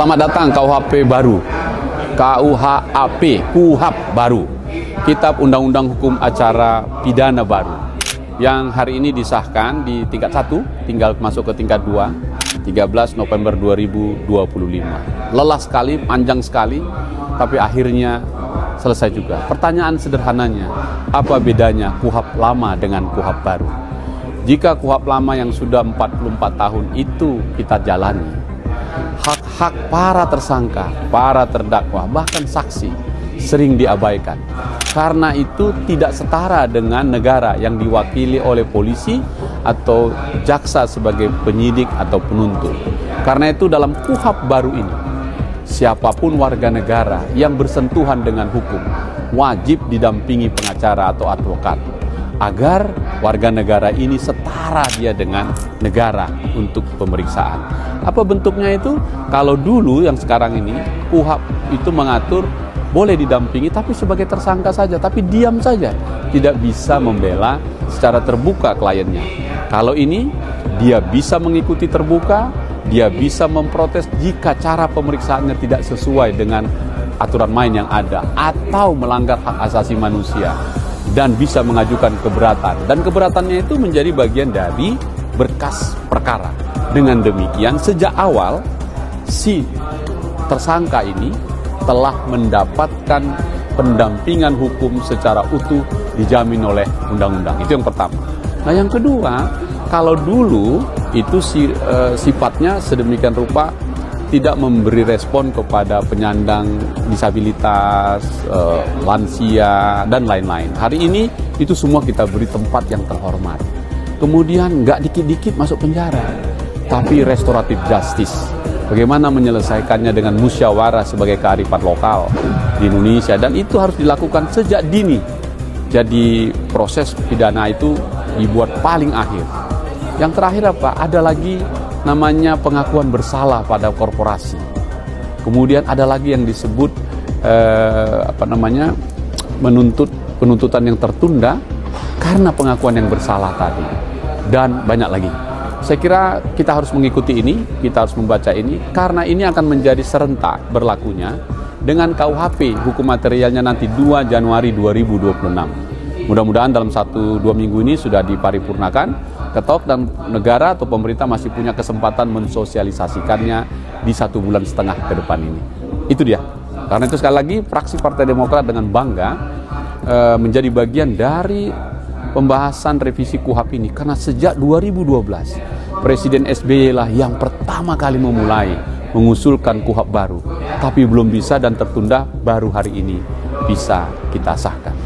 Selamat datang KUHP baru, KUHP baru, Kitab Undang-Undang Hukum Acara Pidana baru, yang hari ini disahkan di tingkat 1, tinggal masuk ke tingkat 2, 13 November 2025. Lelah sekali, panjang sekali, tapi akhirnya selesai juga. Pertanyaan sederhananya, apa bedanya KUHP lama dengan KUHP baru? Jika KUHP lama yang sudah 44 tahun itu kita jalani, hak-hak para tersangka, para terdakwa, bahkan saksi sering diabaikan. Karena itu tidak setara dengan negara yang diwakili oleh polisi atau jaksa sebagai penyidik atau penuntut. Karena itu dalam KUHP baru ini, siapapun warga negara yang bersentuhan dengan hukum wajib didampingi pengacara atau advokat, agar warga negara ini setara dia dengan negara untuk pemeriksaan. Apa bentuknya itu? Kalau dulu yang sekarang ini KUHP itu mengatur boleh didampingi tapi sebagai tersangka saja, tapi diam saja, tidak bisa membela secara terbuka kliennya. Kalau ini dia bisa mengikuti terbuka, dia bisa memprotes jika cara pemeriksaannya tidak sesuai dengan aturan main yang ada atau melanggar hak asasi manusia, dan bisa mengajukan keberatan, dan keberatannya itu menjadi bagian dari berkas perkara. Dengan demikian sejak awal si tersangka ini telah mendapatkan pendampingan hukum secara utuh dijamin oleh undang-undang. Itu yang pertama. Nah, yang kedua, kalau dulu itu sifatnya sedemikian rupa tidak memberi respon kepada penyandang disabilitas, lansia, dan lain-lain. Hari ini itu semua kita beri tempat yang terhormat. Kemudian nggak dikit-dikit masuk penjara, tapi restoratif justice. Bagaimana menyelesaikannya dengan musyawarah sebagai kearifan lokal di Indonesia, dan itu harus dilakukan sejak dini. Jadi proses pidana itu dibuat paling akhir. Yang terakhir apa? Ada lagi namanya pengakuan bersalah pada korporasi. Kemudian ada lagi yang disebut penuntutan yang tertunda karena pengakuan yang bersalah tadi, dan banyak lagi. Saya kira kita harus mengikuti ini, kita harus membaca ini, karena ini akan menjadi serentak berlakunya dengan KUHP hukum materialnya nanti 2 Januari 2026. Mudah-mudahan dalam 1-2 minggu ini sudah diparipurnakan, ketok, dan negara atau pemerintah masih punya kesempatan mensosialisasikannya di 1,5 bulan ke depan ini. Itu dia. Karena itu sekali lagi fraksi Partai Demokrat dengan bangga menjadi bagian dari pembahasan revisi KUHP ini, karena sejak 2012 Presiden SBY lah yang pertama kali memulai mengusulkan KUHP baru, tapi belum bisa dan tertunda, baru hari ini bisa kita sahkan.